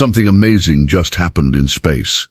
Something amazing just happened in space.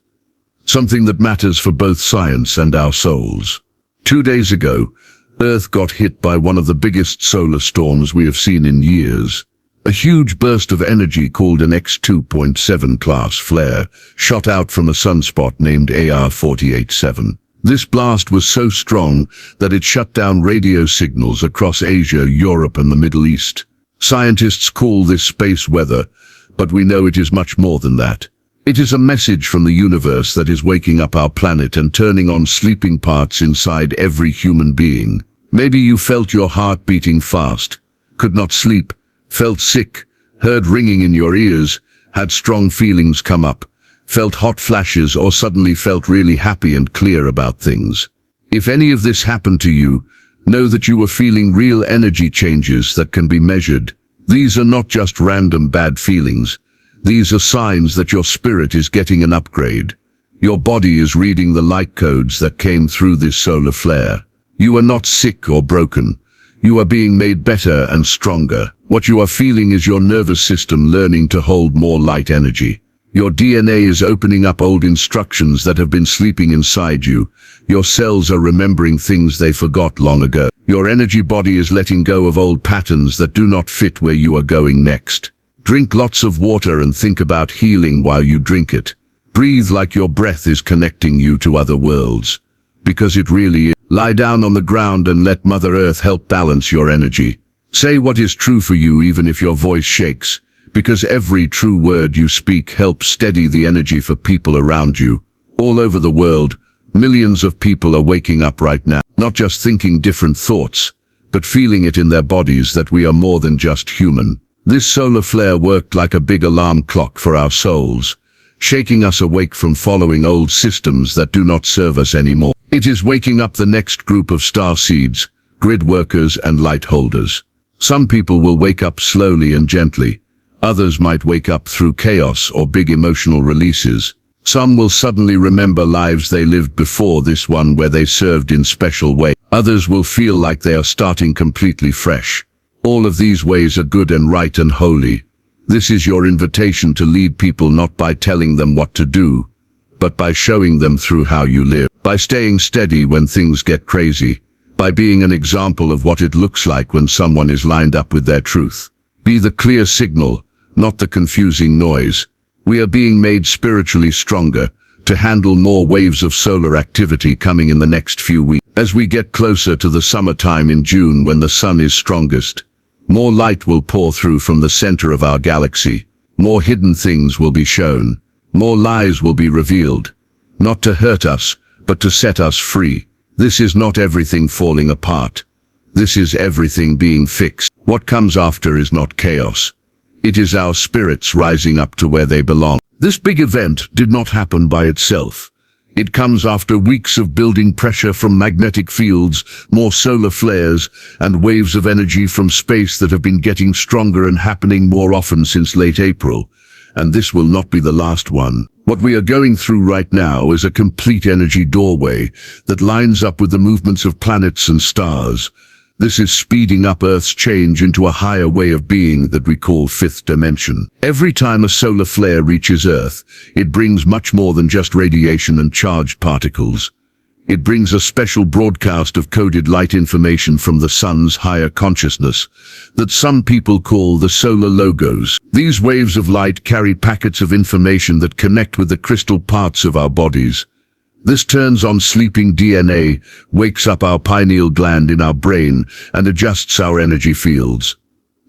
Something that matters for both science and our souls. 2 days ago, Earth got hit by one of the biggest solar storms we have seen in years. A huge burst of energy called an X2.7 class flare shot out from a sunspot named AR-487. This blast was so strong that it shut down radio signals across Asia, Europe and the Middle East. Scientists call this space weather, but we know it is much more than that. It is a message from the universe that is waking up our planet and turning on sleeping parts inside every human being. Maybe you felt your heart beating fast, could not sleep, felt sick, heard ringing in your ears, had strong feelings come up, felt hot flashes, or suddenly felt really happy and clear about things. If any of this happened to you, know that you were feeling real energy changes that can be measured. These are not just random bad feelings. These are signs that your spirit is getting an upgrade. Your body is reading the light codes that came through this solar flare. You are not sick or broken. You are being made better and stronger. What you are feeling is your nervous system learning to hold more light energy. Your DNA is opening up old instructions that have been sleeping inside you. Your cells are remembering things they forgot long ago. Your energy body is letting go of old patterns that do not fit where you are going next. Drink lots of water and think about healing while you drink it. Breathe like your breath is connecting you to other worlds. Because it really is. Lie down on the ground and let Mother Earth help balance your energy. Say what is true for you even if your voice shakes. Because every true word you speak helps steady the energy for people around you. All over the world, millions of people are waking up right now, not just thinking different thoughts, but feeling it in their bodies that we are more than just human. This solar flare worked like a big alarm clock for our souls, shaking us awake from following old systems that do not serve us anymore. It is waking up the next group of star seeds, grid workers and light holders. Some people will wake up slowly and gently. Others might wake up through chaos or big emotional releases. Some will suddenly remember lives they lived before this one where they served in special way. Others will feel like they are starting completely fresh. All of these ways are good and right and holy. This is your invitation to lead people not by telling them what to do, but by showing them through how you live. By staying steady when things get crazy. By being an example of what it looks like when someone is lined up with their truth. Be the clear signal, not the confusing noise. We are being made spiritually stronger to handle more waves of solar activity coming in the next few weeks. As we get closer to the summertime in June when the sun is strongest, more light will pour through from the center of our galaxy. More hidden things will be shown. More lies will be revealed. Not to hurt us, but to set us free. This is not everything falling apart. This is everything being fixed. What comes after is not chaos. It is our spirits rising up to where they belong. This big event did not happen by itself. It comes after weeks of building pressure from magnetic fields, more solar flares, and waves of energy from space that have been getting stronger and happening more often since late April. And this will not be the last one. What we are going through right now is a complete energy doorway that lines up with the movements of planets and stars. This is speeding up Earth's change into a higher way of being that we call fifth dimension. Every time a solar flare reaches Earth, it brings much more than just radiation and charged particles. It brings a special broadcast of coded light information from the sun's higher consciousness that some people call the solar logos. These waves of light carry packets of information that connect with the crystal parts of our bodies. This turns on sleeping DNA, wakes up our pineal gland in our brain, and adjusts our energy fields.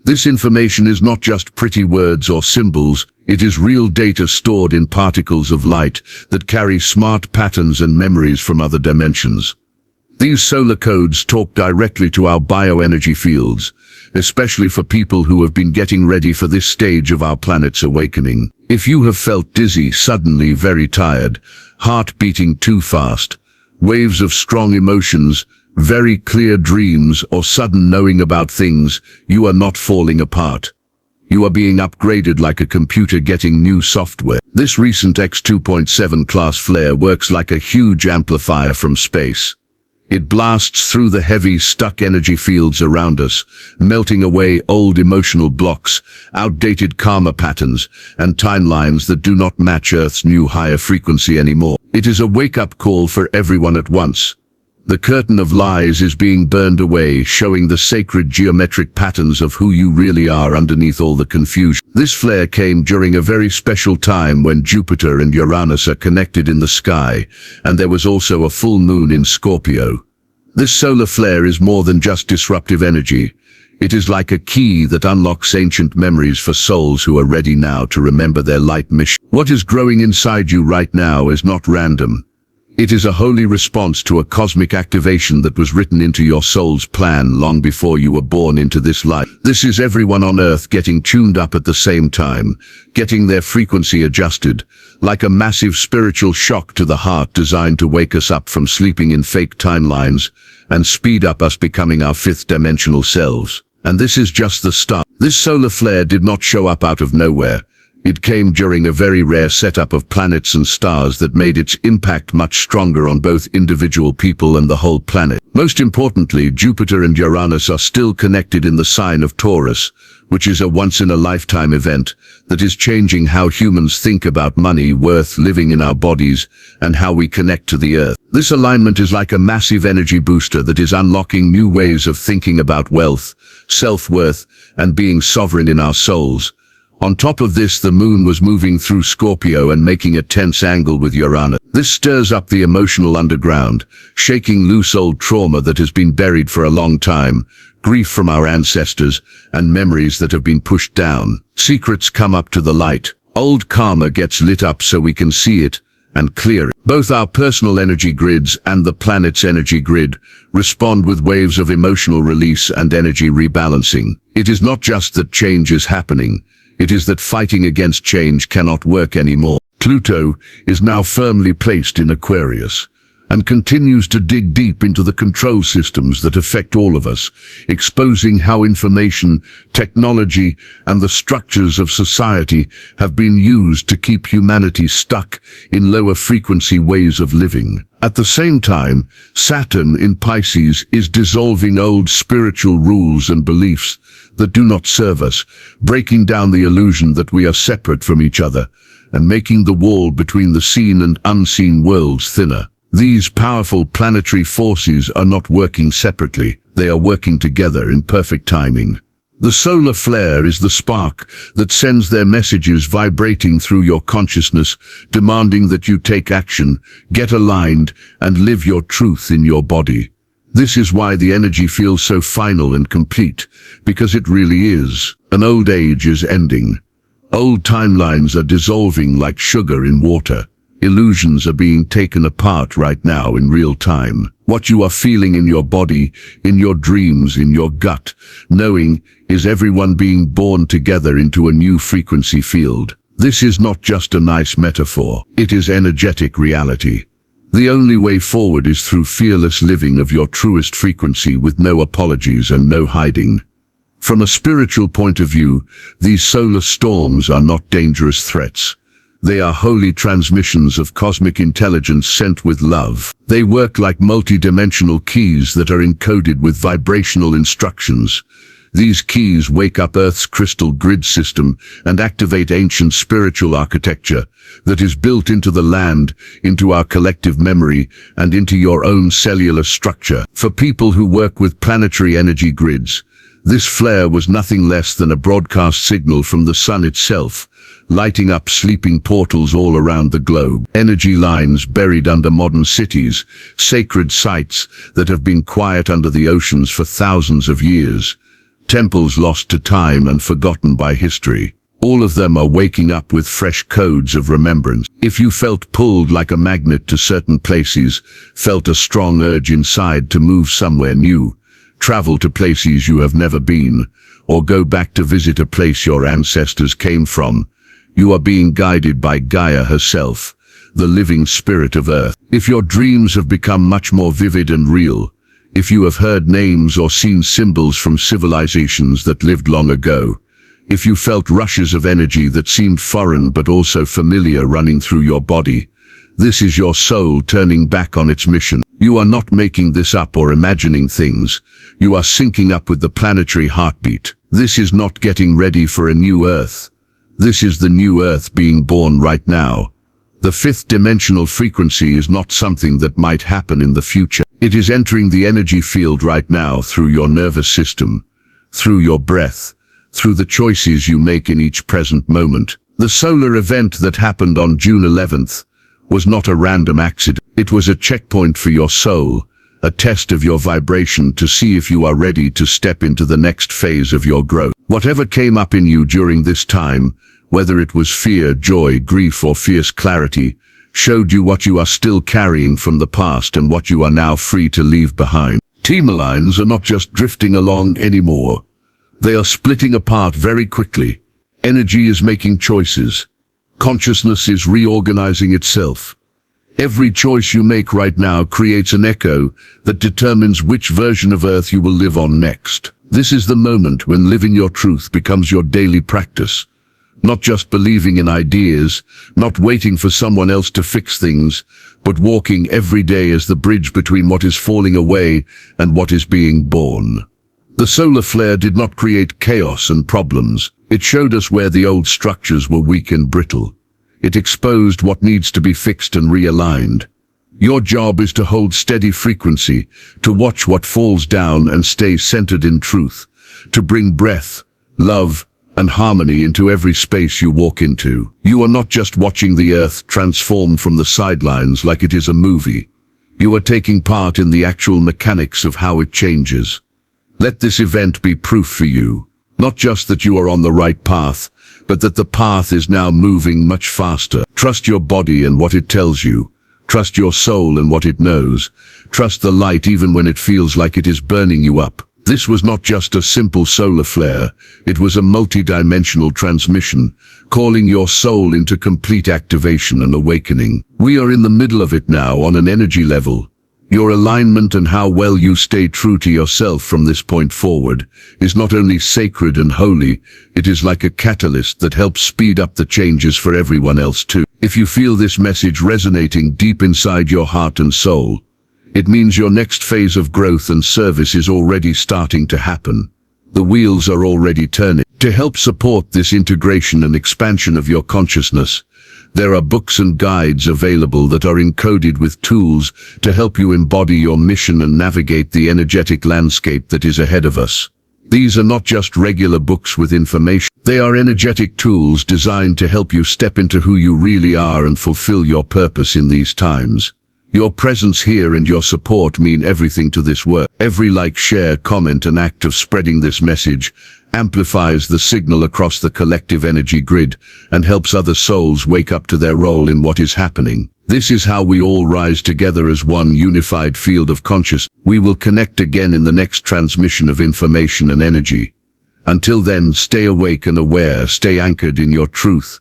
This information is not just pretty words or symbols, it is real data stored in particles of light that carry smart patterns and memories from other dimensions. These solar codes talk directly to our bioenergy fields, especially for people who have been getting ready for this stage of our planet's awakening. If you have felt dizzy, suddenly very tired, heart beating too fast, waves of strong emotions, very clear dreams, or sudden knowing about things, you are not falling apart. You are being upgraded like a computer getting new software. This recent X2.7 class flare works like a huge amplifier from space. It blasts through the heavy, stuck energy fields around us, melting away old emotional blocks, outdated karma patterns, and timelines that do not match Earth's new higher frequency anymore. It is a wake-up call for everyone at once. The curtain of lies is being burned away, showing the sacred geometric patterns of who you really are underneath all the confusion. This flare came during a very special time when Jupiter and Uranus are connected in the sky, and there was also a full moon in Scorpio. This solar flare is more than just disruptive energy. It is like a key that unlocks ancient memories for souls who are ready now to remember their light mission. What is growing inside you right now is not random. It is a holy response to a cosmic activation that was written into your soul's plan long before you were born into this life. This is everyone on Earth getting tuned up at the same time, getting their frequency adjusted, like a massive spiritual shock to the heart designed to wake us up from sleeping in fake timelines and speed up us becoming our fifth-dimensional selves. And this is just the start. This solar flare did not show up out of nowhere. It came during a very rare setup of planets and stars that made its impact much stronger on both individual people and the whole planet. Most importantly, Jupiter and Uranus are still connected in the sign of Taurus, which is a once-in-a-lifetime event that is changing how humans think about money, worth, living in our bodies, and how we connect to the Earth. This alignment is like a massive energy booster that is unlocking new ways of thinking about wealth, self-worth, and being sovereign in our souls. On top of this, the moon was moving through Scorpio and making a tense angle with Uranus. This stirs up the emotional underground, shaking loose old trauma that has been buried for a long time, grief from our ancestors, and memories that have been pushed down. Secrets come up to the light. Old karma gets lit up so we can see it and clear it. Both our personal energy grids and the planet's energy grid respond with waves of emotional release and energy rebalancing. It is not just that change is happening. It is that fighting against change cannot work anymore. Pluto is now firmly placed in Aquarius and continues to dig deep into the control systems that affect all of us, exposing how information, technology, and the structures of society have been used to keep humanity stuck in lower frequency ways of living. At the same time, Saturn in Pisces is dissolving old spiritual rules and beliefs that do not serve us, breaking down the illusion that we are separate from each other, and making the wall between the seen and unseen worlds thinner. These powerful planetary forces are not working separately, they are working together in perfect timing. The solar flare is the spark that sends their messages vibrating through your consciousness, demanding that you take action, get aligned, and live your truth in your body. This is why the energy feels so final and complete, because it really is. An old age is ending. Old timelines are dissolving like sugar in water. Illusions are being taken apart right now in real time. What you are feeling in your body, in your dreams, in your gut, knowing, is everyone being born together into a new frequency field. This is not just a nice metaphor. It is energetic reality. The only way forward is through fearless living of your truest frequency with no apologies and no hiding. From a spiritual point of view, these solar storms are not dangerous threats. They are holy transmissions of cosmic intelligence sent with love. They work like multi-dimensional keys that are encoded with vibrational instructions. These keys wake up Earth's crystal grid system and activate ancient spiritual architecture that is built into the land, into our collective memory, and into your own cellular structure. For people who work with planetary energy grids, this flare was nothing less than a broadcast signal from the sun itself, lighting up sleeping portals all around the globe. Energy lines buried under modern cities, sacred sites that have been quiet under the oceans for thousands of years. Temples lost to time and forgotten by history. All of them are waking up with fresh codes of remembrance. If you felt pulled like a magnet to certain places, felt a strong urge inside to move somewhere new, travel to places you have never been, or go back to visit a place your ancestors came from, you are being guided by Gaia herself, the living spirit of Earth. If your dreams have become much more vivid and real, if you have heard names or seen symbols from civilizations that lived long ago, if you felt rushes of energy that seemed foreign but also familiar running through your body, this is your soul turning back on its mission. You are not making this up or imagining things. You are syncing up with the planetary heartbeat. This is not getting ready for a new Earth. This is the new Earth being born right now. The fifth dimensional frequency is not something that might happen in the future. It is entering the energy field right now through your nervous system, through your breath, through the choices you make in each present moment. The solar event that happened on June 11th was not a random accident. It was a checkpoint for your soul, a test of your vibration to see if you are ready to step into the next phase of your growth. Whatever came up in you during this time, whether it was fear, joy, grief, or fierce clarity, showed you what you are still carrying from the past and what you are now free to leave behind. Timelines are not just drifting along anymore. They are splitting apart very quickly. Energy is making choices. Consciousness is reorganizing itself. Every choice you make right now creates an echo that determines which version of Earth you will live on next. This is the moment when living your truth becomes your daily practice. Not just believing in ideas, not waiting for someone else to fix things, but walking every day as the bridge between what is falling away and what is being born. The solar flare did not create chaos and problems. It showed us where the old structures were weak and brittle. It exposed what needs to be fixed and realigned. Your job is to hold steady frequency, to watch what falls down and stay centered in truth, to bring breath, love, and harmony into every space you walk into. You are not just watching the Earth transform from the sidelines like it is a movie. You are taking part in the actual mechanics of how it changes. Let this event be proof for you, not just that you are on the right path, but that the path is now moving much faster. Trust your body and what it tells you. Trust your soul and what it knows. Trust the light even when it feels like it is burning you up. This was not just a simple solar flare. It was a multi-dimensional transmission, calling your soul into complete activation and awakening. We are in the middle of it now on an energy level. Your alignment and how well you stay true to yourself from this point forward is not only sacred and holy, it is like a catalyst that helps speed up the changes for everyone else too. If you feel this message resonating deep inside your heart and soul, it means your next phase of growth and service is already starting to happen. The wheels are already turning. To help support this integration and expansion of your consciousness, there are books and guides available that are encoded with tools to help you embody your mission and navigate the energetic landscape that is ahead of us. These are not just regular books with information. They are energetic tools designed to help you step into who you really are and fulfill your purpose in these times. Your presence here and your support mean everything to this work. Every like, share, comment, and act of spreading this message amplifies the signal across the collective energy grid and helps other souls wake up to their role in what is happening. This is how we all rise together as one unified field of consciousness. We will connect again in the next transmission of information and energy. Until then, stay awake and aware, stay anchored in your truth,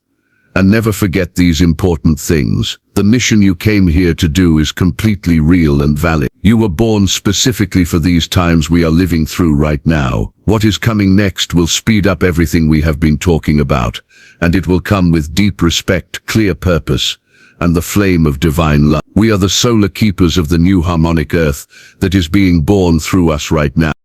and never forget these important things. The mission you came here to do is completely real and valid. You were born specifically for these times we are living through right now. What is coming next will speed up everything we have been talking about, and it will come with deep respect, clear purpose, and the flame of divine love. We are the solar keepers of the new harmonic Earth that is being born through us right now.